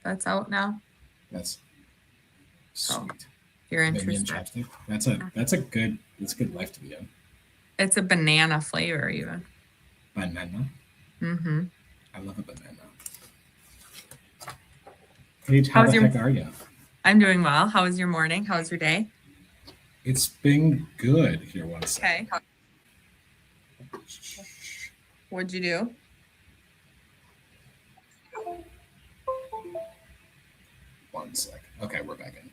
that's out now. That's So sweet. if you're Minion interested. chapstick. That's a good life to be in. It's a banana flavor even. Banana. Mm-hmm. I love a banana. Paige, how How's the your heck are you? I'm doing well. How was your morning? How was your day? It's been good. Here, one Okay. second. What'd you do? One sec. Okay, we're back in.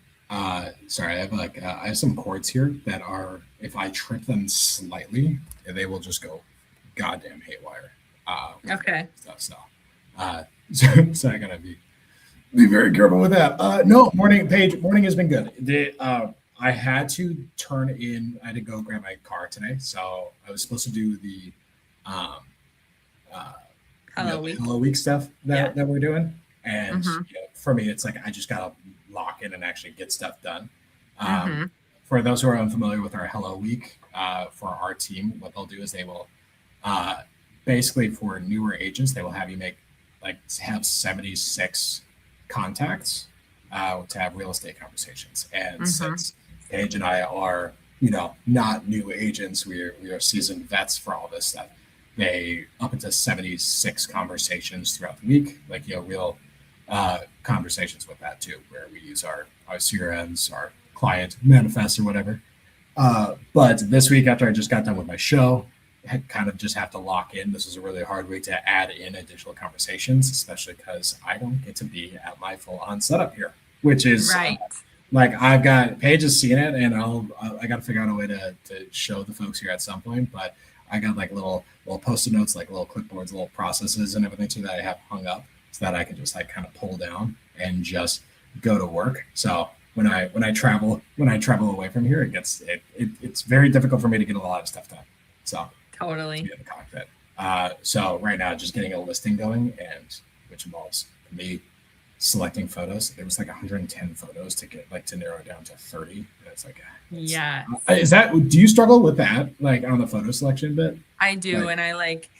Sorry, I have some chords here that are, if I trip them slightly, they will just go goddamn haywire. Okay. Stuff. So, so I gotta be very careful with that. No, morning, Paige. Morning has been good. I had to turn in. I had to go grab my car today, so I was supposed to do the um, uh, Hello week. Hello Week stuff Yeah. that we're doing. And Mm-hmm. for me, it's like I just gotta lock in and actually get stuff done. Um, Mm-hmm. for those who are unfamiliar with our Hello Week, for our team, what they'll do is they will uh, basically for newer agents, they will have you have 76 contacts to have real estate conversations. And Mm-hmm. since Paige and I are, not new agents, we are seasoned vets for all this stuff. They up into 76 conversations throughout the week, like real conversations with that too, where we use our CRMs, our client manifests or whatever. But this week, after I just got done with my show, I kind of just have to lock in. This is a really hard week to add in additional conversations, especially because I don't get to be at my full on setup here, which is Right. like I've got Paige has seen it, and I got to figure out a way to show the folks here at some point. But I got like little post-it notes, like little clipboards, little processes, and everything too that I have hung up so that I can just like kind of pull down and just go to work. So when I travel away from here, it's very difficult for me to get a lot of stuff done. So to Totally. be in the cockpit. So right now, just getting a listing going, and which involves me selecting photos. There was like 110 photos to get like to narrow it down to 30. And it's like, Yes. is that? Do you struggle with that, like on the photo selection bit? I do. Like, And I like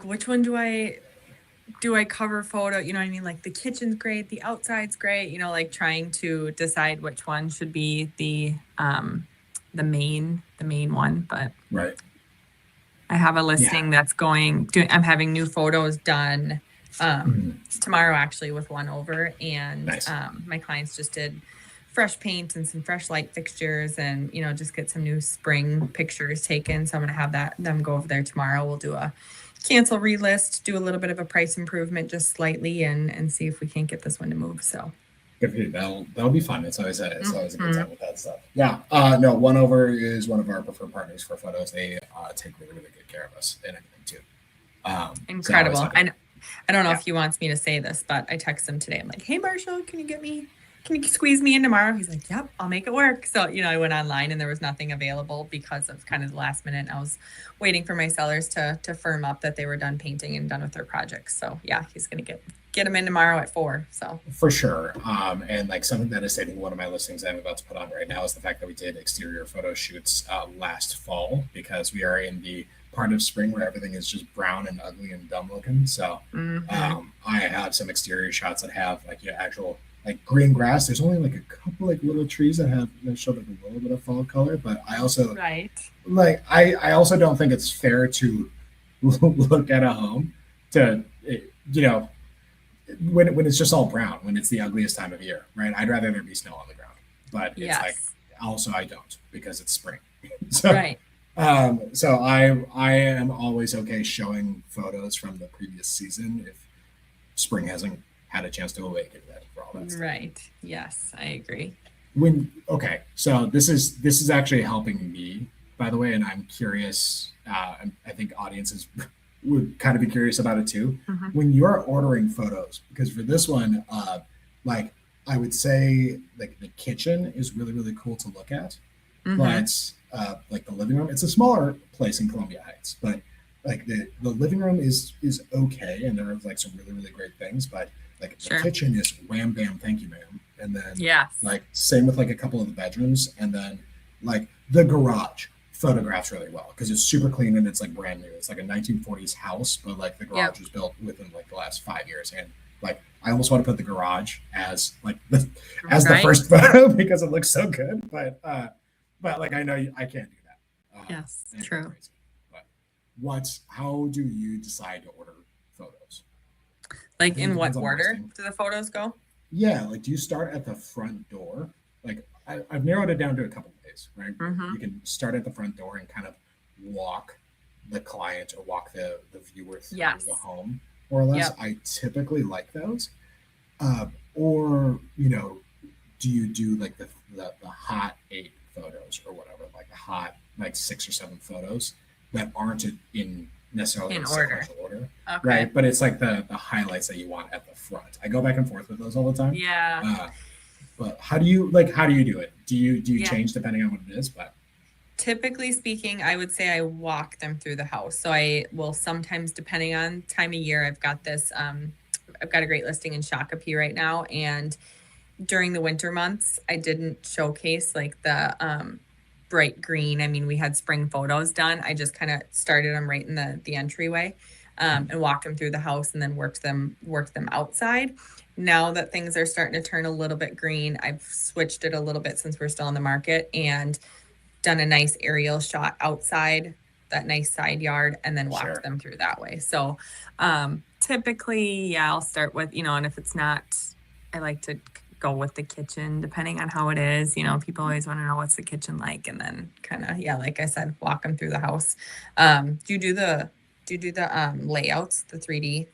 which one do I cover photo? You know what I mean? Like the kitchen's great, the outside's great, like trying to decide which one should be the main one. But right? I have a Yeah. listing that's I'm having new photos done tomorrow actually with one over, and Nice. my clients just did fresh paint and some fresh light fixtures, and just get some new spring pictures taken. So I'm gonna have them go over there tomorrow. We'll do a cancel relist, do a little bit of a price improvement just slightly, and see if we can't get this one to move. So Good for you. That'll be fun. It's always a good Mhm. time with that stuff. Yeah. No, One Over is one of our preferred partners for photos. They take really really good care of us and everything too. So I always Incredible. have to, I don't know yeah. if he wants me to say this, but I text him today. I'm like, hey, Marshall, can you squeeze me in tomorrow? He's like, yep, I'll make it work. So, I went online and there was nothing available because of kind of the last minute. I was waiting for my sellers to firm up that they were done painting and done with their projects. So yeah, he's going to get him in tomorrow at 4. So For sure. And like something that is hitting one of my listings I'm about to put on right now is the fact that we did exterior photo shoots last fall because we are in the part of spring where everything is just brown and ugly and dumb looking. So mm-hmm. I have some exterior shots that have like actual like green grass. There's only like a couple like little trees that show like a little bit of fall color, but I also Right. I also don't think it's fair to look at a home to you know when it's just all brown, when it's the ugliest time of year, right? I'd rather there be snow on the ground, but it's like Yes. also I don't because it's spring. So Right. so I am always okay showing photos from the previous season if spring hasn't had a chance to awaken yet for all that stuff. Right. Yes, I agree. So this is actually helping me, by the way, and I'm curious. I think audiences would kind of be curious about it too. Mm-hmm. When you're ordering photos, because for this one, like I would say, like the kitchen is really really cool to look at, Mm-hmm. but like the living room, it's a smaller place in Columbia Heights, but like the living room is okay, and there are like some really really great things, but like the Sure. kitchen is wham bam thank you ma'am, and then Yes. like same with like a couple of the bedrooms, and then like the garage photographs really well because it's super clean and it's like brand new. It's like a 1940s house, but like the Yep. garage was built within like the last 5 years, and like I almost want to put the garage as like the Right. first photo because it looks so good. But like I know I can't do that. Yes, And true. crazy. But how do you decide to order photos? I Like think it in what depends on the order listing. do the photos go? Yeah, like do you start at the front door? Like I've narrowed it down to a couple of ways, right? Where Mm-hmm. you can start at the front door and kind of walk the client or walk the viewer through the Yes. home, more or less. Yep. I typically like those. Or you know, do you do like the hot 8 photos or whatever, like a hot like 6 or 7 photos that aren't in necessarily In in order. sequential order, Okay. right? But it's like the highlights that you want at the front. I go back and forth with those all the time. Yeah. Uh, but how do you do it? Do you Yeah. change depending on what it is? But Typically speaking, I would say I walk them through the house. So I will sometimes, depending on time of year, I've got a great listing in Shakopee right now. And during the winter months, I didn't showcase like the bright green. I mean, we had spring photos done. I just kind of started them right in the entryway, and walked them through the house and then worked them outside. Now that things are starting to turn a little bit green, I've switched it a little bit since we're still on the market and done a nice aerial shot outside, that nice side yard, and then walked sure, them through that way. So typically, yeah, I'll start with, and if it's not, I like to go with the kitchen depending on how it is. People always want to know what's the kitchen like, and then kind of, yeah, like I said, walk them through the house. Do you do the layouts, the 3D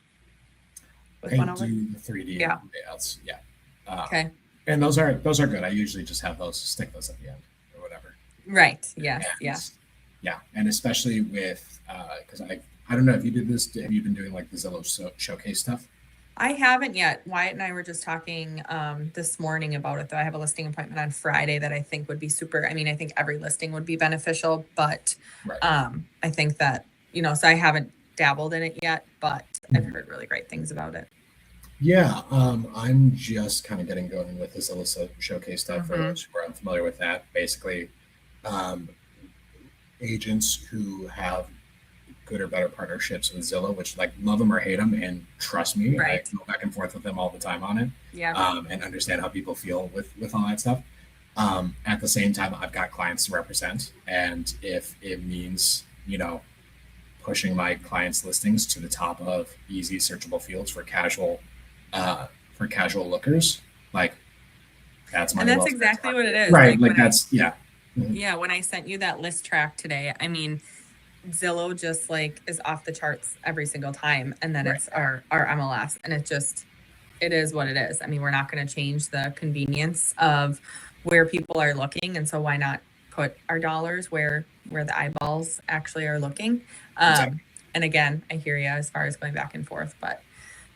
with I one over? do the 3D Yeah. layouts. Yeah, uh, Okay. and those are good. I usually just have those stick those at the end or whatever. Right. Yes. And Yeah. yeah, and especially with because I don't know if you did this. Have you been doing like the Zillow showcase stuff? I haven't yet. Wyatt and I were just talking this morning about it, though. I have a listing appointment on Friday that I think would be super. I mean, I think every listing would be beneficial, but Right. I think that, so I haven't dabbled in it yet, but I've Mhm. heard really great things about it. Yeah, I'm just kind of getting going with this Zillow showcase stuff. For Mm-hmm. those who are unfamiliar with that, basically, um, agents who have good or better partnerships with Zillow, which like love them or hate them, and trust me, I Right. go back and forth with them all the time on it, Yeah. and understand how people feel with all that stuff. At the same time, I've got clients to represent, and if it means pushing my clients' listings to the top of easy searchable fields for casual lookers, like that's And money that's well spent exactly on what me. it is. Right, Like like that's yeah. Mhm. yeah, when I sent you that list track today, I mean, Zillow just like is off the charts every single time. And then Right. it's our MLS, and it is what it is. I mean, we're not going to change the convenience of where people are looking, and so why not put our dollars where the eyeballs actually are looking? Exactly. And again, I hear you as far as going back and forth, but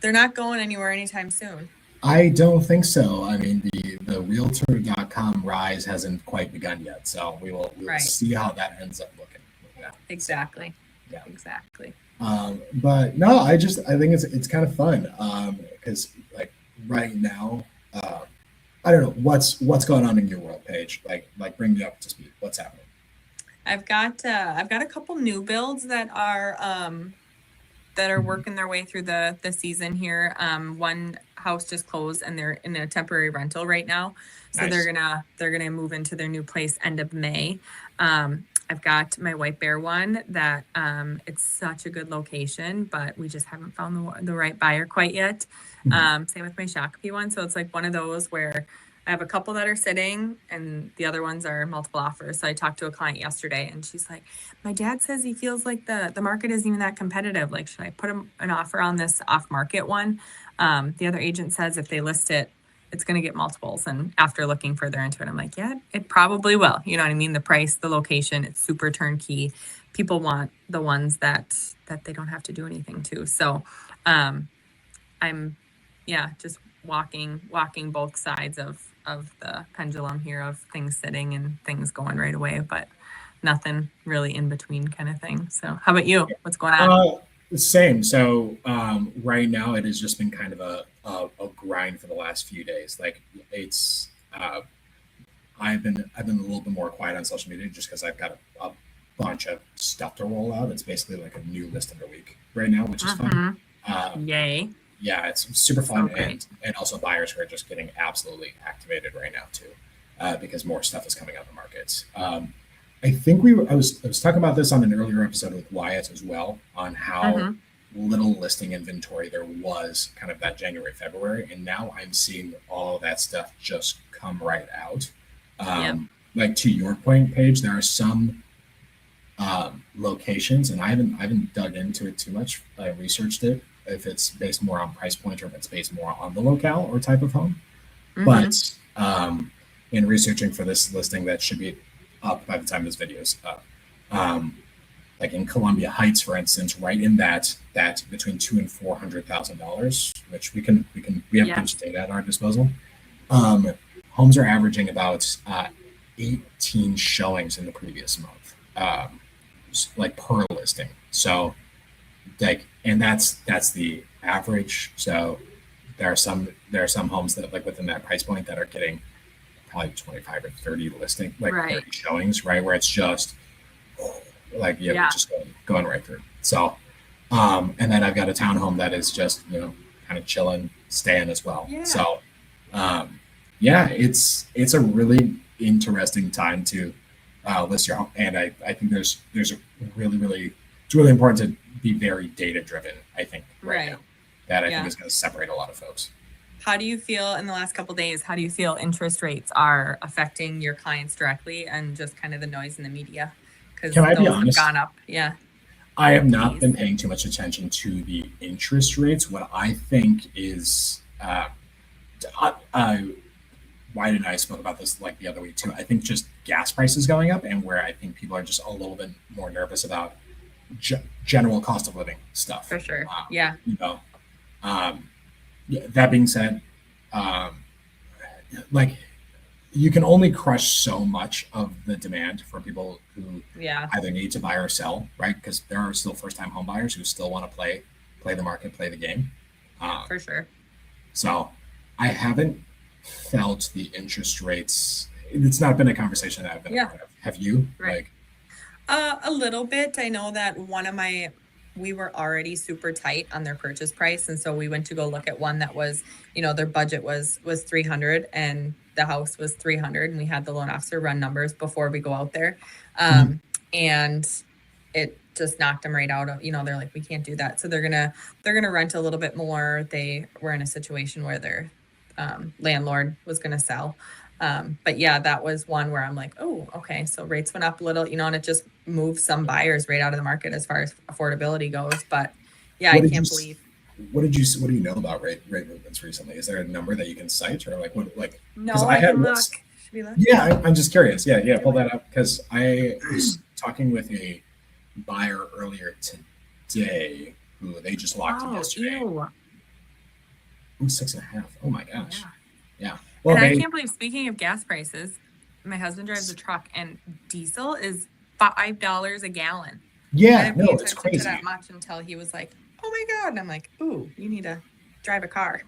they're not going anywhere anytime soon. I don't think so. I mean, the realtor.com rise hasn't quite begun yet, so we will Right. see how that ends up looking with that. So, Exactly. yeah. Exactly. But no, I think it's kind of fun because like right now, I don't know what's going on in your world, Paige. Like bring me up to speed. What's happening? I've got a couple new builds that are Mhm. working their way through the season here. One house just closed and they're in a temporary rental right now, so they're Nice. gonna move into their new place end of May. I've got my White Bear one that it's such a good location, but we just haven't found the right buyer quite yet. Mhm. Same with my Shakopee one, so it's like one of those where I have a couple that are sitting and the other ones are multiple offers. So I talked to a client yesterday and she's like, my dad says he feels like the market isn't even that competitive. Like, should I put an offer on this off market one? The other agent says if they list it, it's going to get multiples. And after looking further into it, I'm like, yeah, it probably will. You know what I mean? The price, the location, it's super turnkey. People want the ones that they don't have to do anything to. So, um, I'm, yeah, just walking both sides of the pendulum here of things sitting and things going right away, but nothing really in between kind of thing. So how about you? What's going on? Uh, Same. So right now, it has just been kind of a grind for the last few days. Like it's I've been a little bit more quiet on social media just because I've got a bunch of stuff to roll out. It's basically like a new list every week right now, which is fun. Mm-hmm. Uh, Yay. yeah, it's super So fun, great. and also buyers who are just getting absolutely activated right now too, because more stuff is coming on the market. I think I was talking about this on an earlier episode with Wyatt as well on how Hmm. little listing inventory there was kind of that January, February, and now I'm seeing all that stuff just come right out. Yep. Like to your point, Paige, there are some locations, and I haven't dug into it too much. I researched it if it's based more on price point or if it's based more on the locale or type of home. Hmm. But in researching for this listing that should be up by the time this video is up, um, like in Columbia Heights, for instance, right in that between $200,000 and $400,000, which we have a bunch of Yes. data at our disposal. Um, Homes are averaging about 18 showings in the previous month, like per listing. So like, and that's the average. So there are some homes that like within that price point that are getting probably 25 or 30 listing, like Right. 30 showings, right? Where it's just like, yeah, Yeah. just going right through. So, and then I've got a townhome that is just, kind of chilling, staying as well. Yeah. So, um, yeah, it's a really interesting time to list your home, and I think there's a really it's really important to be very data driven. I think right now Right. that I think Yeah. is going to separate a lot of folks. How do you feel in the last couple days? How do you feel interest rates are affecting your clients directly and just kind of the noise in the media? Can Because I be those have honest? gone up. Yeah. I have not been Please. paying too much attention to the interest rates. What I think is, why did I spoke about this like the other week too? I think just gas prices going up, and where I think people are just a little bit more nervous about general cost of living stuff. For sure. Yeah. You know, um, yeah, that being said, um, like you can only crush so much of the demand for people who Yeah. either need to buy or sell, right? Because there are still first time home buyers who still want to play the market, play the game. Um, For sure. so I haven't felt the interest rates. It's not been a conversation that I've been a Yeah. part of. Have you? Right. Like, A little bit. I know that we were already super tight on their purchase price. And so we went to go look at one that was, their budget was 300 and the house was 300. And we had the loan officer run numbers before we go out there. mhm, And it just knocked them right out of, they're like, we can't do that. So they're gonna rent a little bit more. They were in a situation where their landlord was gonna sell. But yeah, that was one where I'm like, oh, okay. So rates went up a little, and it just moved some buyers right out of the market as far as affordability goes. But yeah, I what did you can't s- believe. what do you know about rate movements recently? Is there a number that you can cite, or like what like because No, I I had can look. this. Should we look? Yeah, I'm just curious. Yeah, Do pull it. that up because I was talking with a buyer earlier today who they just locked in Oh, yesterday. ew. Ooh, 6.5. Oh my gosh. Yeah. Yeah. Well, And I they can't believe, speaking of gas prices, my husband drives a truck and diesel is $5 a gallon. I yeah, didn't pay no, it's attention to that crazy. much until he was like, oh my God. And I'm like, ooh, you need to drive a car.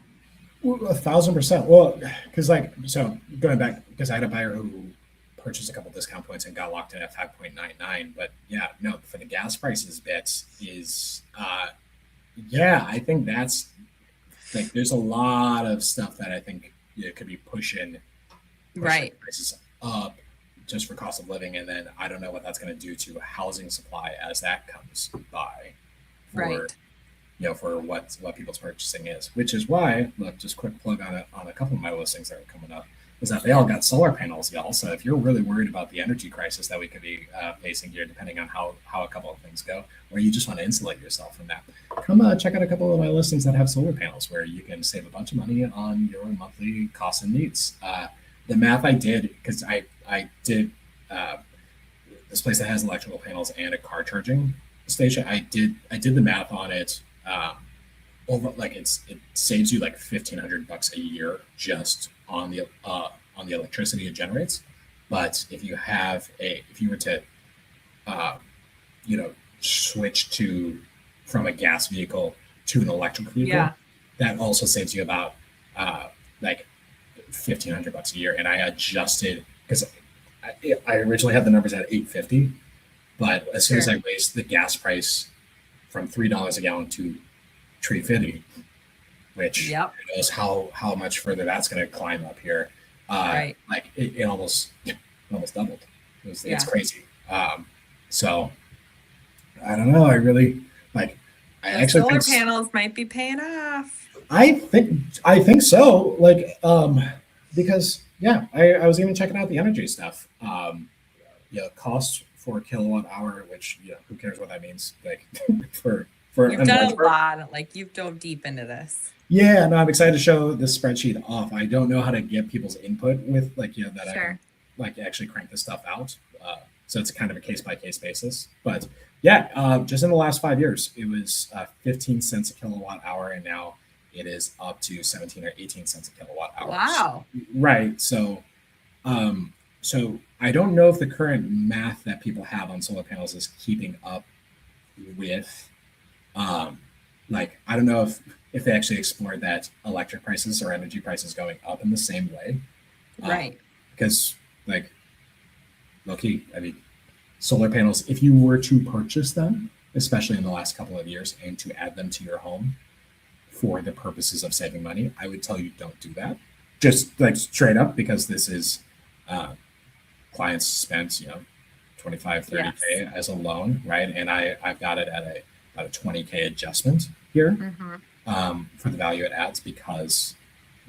Well, 1,000%. Well, because like so going back because I had a buyer who purchased a couple discount points and got locked in at 5.99. But yeah, no, for the gas prices bits is yeah, I think that's like there's a lot of stuff that I think could be pushing Right. prices up just for cost of living, and then I don't know what that's going to do to housing supply as that comes by for Right. for what people's purchasing is. Which is why, look, just quick plug on a couple of my listings that are coming up is that they all got solar panels, y'all. So if you're really worried about the energy crisis that we could be facing here, depending on how a couple of things go, or you just want to insulate yourself from that, come check out a couple of my listings that have solar panels where you can save a bunch of money on your monthly costs and needs. The math I did because I did this place that has electrical panels and a car charging station. I did the math on it. Over like it saves you like $1,500 a year just on the electricity it generates. But if you were to uh, switch to from a gas vehicle to an electric vehicle, Yeah. that also saves you about like $1,500 a year. And I adjusted because I originally had the numbers at 850, but as soon as Sure. I raised the gas price from $3 a gallon to 350, which Yep. who knows how much further that's going to climb up here. Right. Like it almost doubled. It's Yeah. crazy. So I don't know. I really like. I The actually solar think panels might be paying off. I think so. Like because yeah, I was even checking out the energy stuff. Yeah, cost for a kilowatt hour, which who cares what that means? Like for You've a done a benchmark. lot. Like you've dove deep into this. Yeah, no, I'm excited to show this spreadsheet off. I don't know how to get people's input with that I can Sure. like actually crank this stuff out. So it's kind of a case by case basis. But yeah, just in the last 5 years, it was 15 cents a kilowatt hour, and now it is up to 17 or 18 cents a kilowatt hour. Wow. Right. So I don't know if the current math that people have on solar panels is keeping up with like I don't know if they actually explored that electric prices or energy prices going up in the same way. Right. Because like low key, I mean solar panels, if you were to purchase them, especially in the last couple of years, and to add them to your home for the purposes of saving money, I would tell you don't do that. Just like straight up, because this is clients spent 25 30K Yes. as a loan, right? And I've got it at about a 20K adjustment here Mm-hmm. for the value it adds, because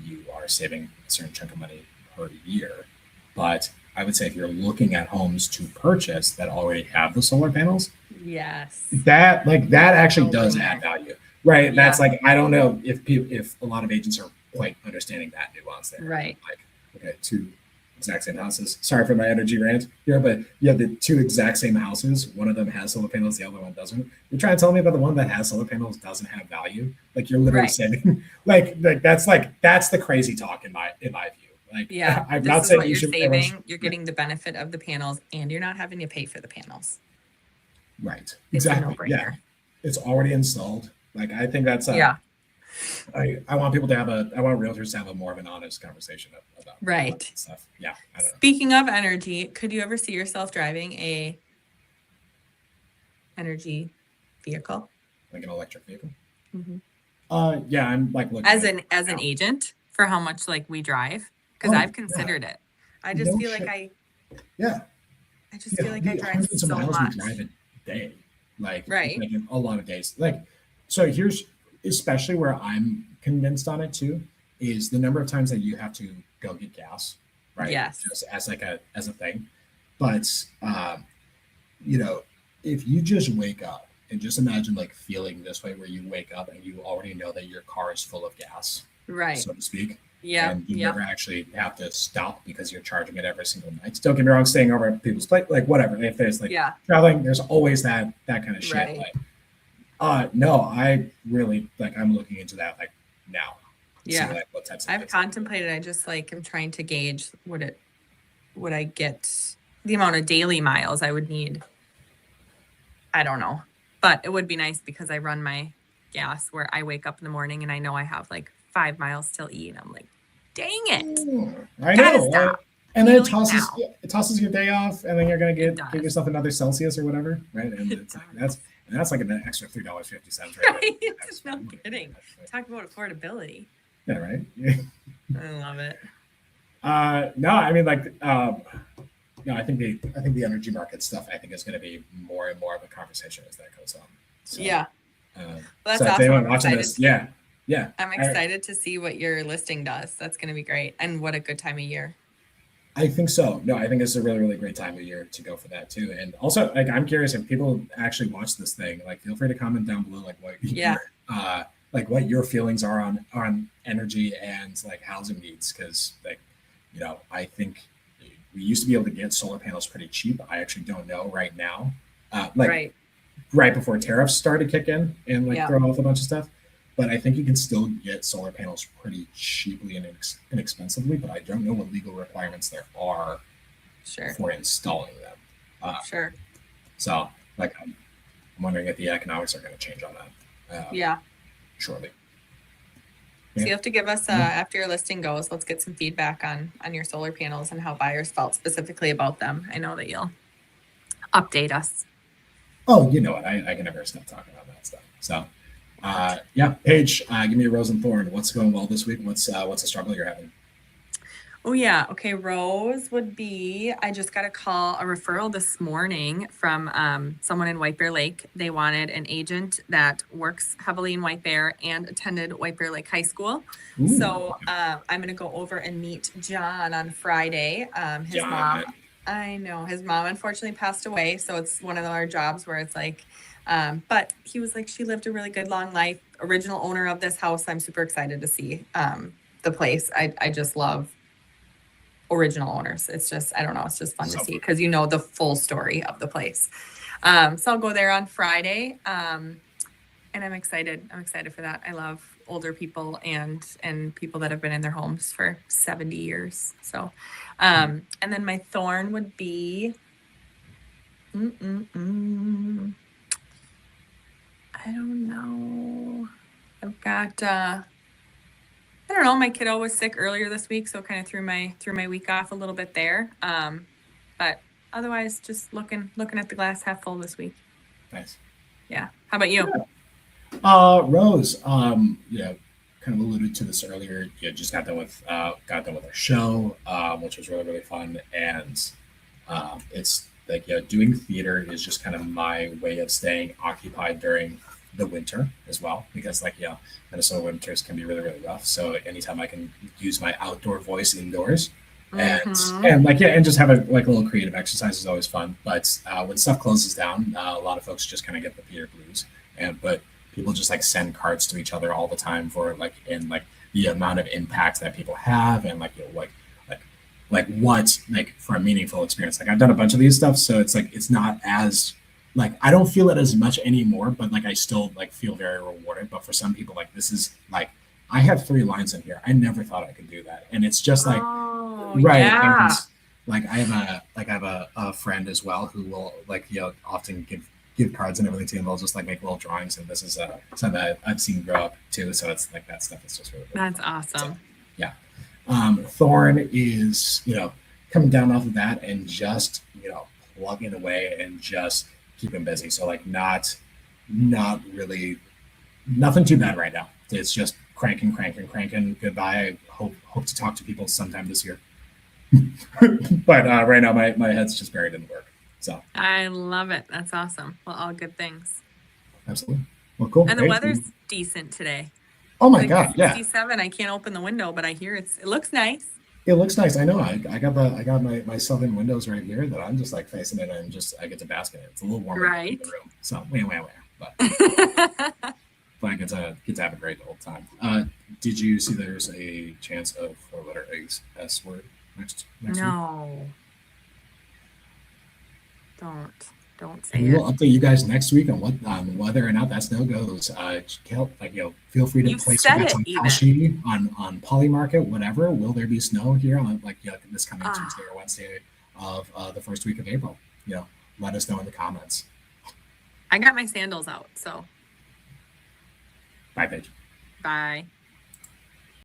you are saving a certain chunk of money per year. But I would say if you're looking at homes to purchase that already have the solar panels, Yes. that actually No does brainer. add value, right? Yeah. That's like I don't know if a lot of agents are quite understanding that nuance there. Right. Like, okay, two exact same houses. Sorry for my energy rant here, but you have the two exact same houses. One of them has solar panels, the other one doesn't. You're trying to tell me about the one that has solar panels doesn't have value? Like you're literally Right. saying, that's the crazy talk in my view. Like, Yeah. I'm This not is saying what you you're should. saving. You're getting the benefit of the panels, and you're not having to pay for the panels. Right. It's Exactly. a no-brainer. Yeah. It's already installed. Like I think that's Yeah. I want people to I want realtors to have a more of an honest conversation about Right. that stuff. Yeah. I don't know. Speaking of energy, could you ever see yourself driving a energy vehicle Like an electric vehicle. Mhm. Yeah, I'm like looking as at an agent for how much like we drive? Because Oh, I've considered it. I just No feel like shit. Yeah. I just feel like I The drive hundreds of so miles much. we drive a day. Like, Right. like a lot of days. Like, so here's especially where I'm convinced on it too, is the number of times that you have to go get gas, right? Yes. Just as as a thing. But if you just wake up and just imagine like feeling this way where you wake up and you already know that your car is full of gas, Right. so to speak. Yeah. And you Yeah. never actually have to stop because you're charging it every single night. Don't get me wrong, staying over at people's place, like whatever. If there's like Yeah. traveling, there's always that kind of shit. Right. Like, no, I really like I'm looking into that like now. Yeah. See, like, what types of I've things. contemplated. I just like am trying to gauge would I get the amount of daily miles I would need. I don't know, but it would be nice because I run my gas where I wake up in the morning and I know I have like 5 miles till E, and I'm like, dang it! I Gotta know. stop. And then Do it it tosses your day off, and then you're gonna It get does. yourself another Celsius or whatever, right? And It it's like, does. that's like an extra $3.50 Right? there. No kidding. Talk about affordability. Yeah, right. I love it. No, I mean like no, I think the energy market stuff I think is going to be more and more of a conversation as that goes on. So, Yeah. Well, That's so if awesome. anyone I'm watching excited. this, yeah, I'm excited to see what your listing does. That's going to be great. And what a good time of year. I think so. No, I think it's a really, really great time of year to go for that too. And also, like, I'm curious if people actually watch this thing. Like, feel free to comment down below, like what your feelings are on energy and like housing needs, because like, I think we used to be able to get solar panels pretty cheap. I actually don't know right now. Right before tariffs started to kick in and like throw off a bunch of stuff. But I think you can still get solar panels pretty cheaply and inexpensively. But I don't know what legal requirements there are for installing them. So, like, I'm wondering if the economics are going to change on that. Shortly. So you have to give us after your listing goes. Let's get some feedback on your solar panels and how buyers felt specifically about them. I know that you'll update us. Oh, you know what? I can never stop talking about that stuff. So, Yeah, Paige, give me a rose and thorn. What's going well this week? What's a struggle you're having? Oh yeah. Okay. Rose would be, I just got a referral this morning from someone in White Bear Lake. They wanted an agent that works heavily in White Bear and attended White Bear Lake High School. Ooh, So I'm going to go over and meet John on Friday. His mom, John. I know his mom unfortunately passed away. So it's one of our jobs where it's like, but he was like, she lived a really good long life. Original owner of this house. I'm super excited to see the place. I just love original owners. It's just, I don't know, it's just fun to So see because you know the full story of the place. So I'll go there on Friday. And I'm excited. I'm excited for that. I love older people and people that have been in their homes for 70 years. So and then my thorn would be I don't know. I've got I don't know. My kiddo was sick earlier this week, so kind of threw my week off a little bit there. But otherwise, just looking at the glass half full this week. nice. Yeah. How about you? Rose, kind of alluded to this earlier. Yeah, just got done with our show, which was really fun, and it's like doing theater is just kind of my way of staying occupied during the winter as well, because Minnesota winters can be really rough. So anytime I can use my outdoor voice indoors. Mm-hmm. And just have a little creative exercise is always fun. But when stuff closes down, a lot of folks just kind of get the theater blues. But people just send cards to each other all the time for the amount of impact that people have, and what for a meaningful experience. I've done a bunch of these stuff, so it's not as I don't feel it as much anymore, but I still feel very rewarded. But for some people, this is I have 3 lines in here. I never thought I could do that, and it's just Oh, right. And yeah. I have a friend as well who will often give cards and everything to him. They'll just make little drawings, and this is something that I've seen grow up too. So it's that stuff is just really That's fun. So awesome. yeah. Thorn is coming down off of that and just plugging away and just keeping busy. So not really nothing too bad right now. It's just cranking. Goodbye. I hope to talk to people sometime this year. But right now my head's just buried in the work. So I love it. That's awesome. Well, all good things. absolutely. Well, cool. And the Great. weather's decent today. Oh my Like God, yeah. 67. I can't open the window, but I hear it looks nice. It looks nice. I know. I got my southern windows right here that I'm just facing it, and I get to bask in it. It's a little warmer in Right. the room. So wait. But but I get to have a great old time. Did you see there's a chance of 4-letter S word next week? No. Don't say And we'll it. update you guys next week on whether or not that snow goes. Feel free to You've place your said bets it on even. Kalshi, on Poly Market, whatever. Will there be snow here on this coming Ah, Tuesday or Wednesday of the first week of April? Let us know in the comments. I got my sandals out, so Bye, Paige. bye.